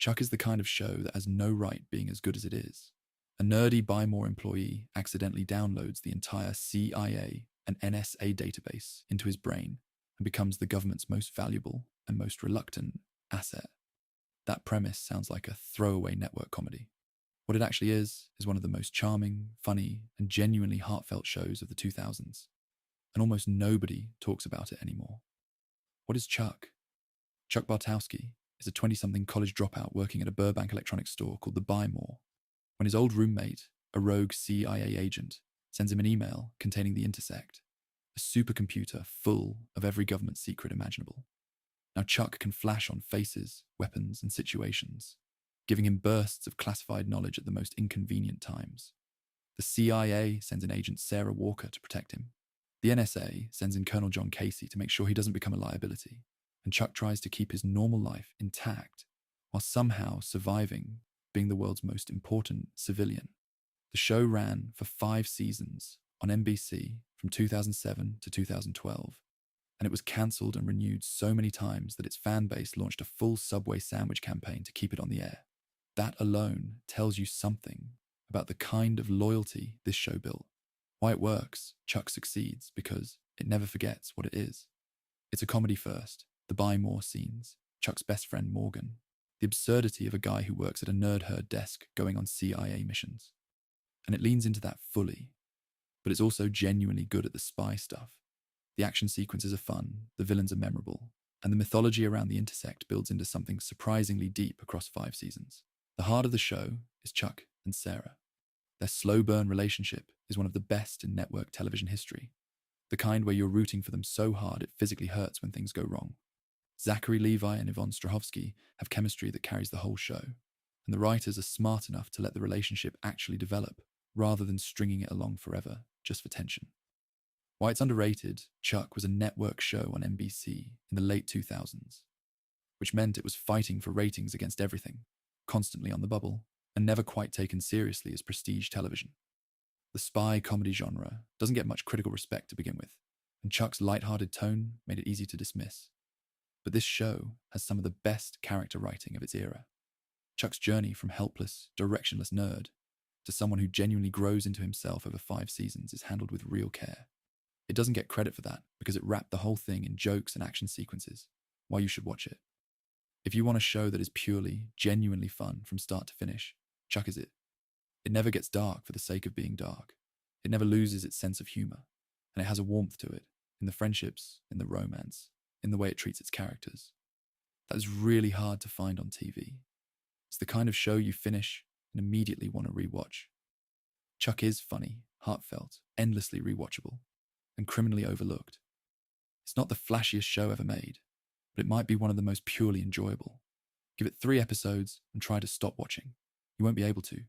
Chuck is the kind of show that has no right being as good as it is. A nerdy Buy More employee accidentally downloads the entire CIA and NSA database into his brain and becomes the government's most valuable and most reluctant asset. That premise sounds like a throwaway network comedy. What it actually is one of the most charming, funny, and genuinely heartfelt shows of the 2000s. And almost nobody talks about it anymore. What is Chuck? Chuck Bartowski is a 20-something college dropout working at a Burbank electronics store called the Buy More. When his old roommate, a rogue CIA agent, sends him an email containing the Intersect, a supercomputer full of every government secret imaginable. Now Chuck can flash on faces, weapons, and situations, giving him bursts of classified knowledge at the most inconvenient times. The CIA sends in Agent Sarah Walker to protect him. The NSA sends in Colonel John Casey to make sure he doesn't become a liability, and Chuck tries to keep his normal life intact while somehow surviving being the world's most important civilian. The show ran for 5 seasons on NBC from 2007 to 2012, and it was cancelled and renewed so many times that its fan base launched a full Subway sandwich campaign to keep it on the air. That alone tells you something about the kind of loyalty this show built. Why it works, Chuck succeeds, because it never forgets what it is. It's a comedy first, the Buy More scenes, Chuck's best friend Morgan, the absurdity of a guy who works at a nerd herd desk going on CIA missions. And it leans into that fully, but it's also genuinely good at the spy stuff. The action sequences are fun, the villains are memorable, and the mythology around the Intersect builds into something surprisingly deep across 5 seasons. The heart of the show is Chuck and Sarah. Their slow burn relationship is one of the best in network television history, the kind where you're rooting for them so hard it physically hurts when things go wrong. Zachary Levi and Yvonne Strahovski have chemistry that carries the whole show, and the writers are smart enough to let the relationship actually develop, rather than stringing it along forever, just for tension. Why it's underrated, Chuck was a network show on NBC in the late 2000s, which meant it was fighting for ratings against everything, constantly on the bubble, and never quite taken seriously as prestige television. The spy comedy genre doesn't get much critical respect to begin with, and Chuck's light-hearted tone made it easy to dismiss. But this show has some of the best character writing of its era. Chuck's journey from helpless, directionless nerd to someone who genuinely grows into himself over 5 seasons is handled with real care. It doesn't get credit for that because it wrapped the whole thing in jokes and action sequences. Why you should watch it. If you want a show that is purely, genuinely fun from start to finish, Chuck is it. It never gets dark for the sake of being dark. It never loses its sense of humor, and it has a warmth to it, in the friendships, in the romance, in the way it treats its characters. That is really hard to find on TV. It's the kind of show you finish and immediately want to rewatch. Chuck is funny, heartfelt, endlessly rewatchable, and criminally overlooked. It's not the flashiest show ever made, but it might be one of the most purely enjoyable. Give it 3 episodes and try to stop watching. You won't be able to.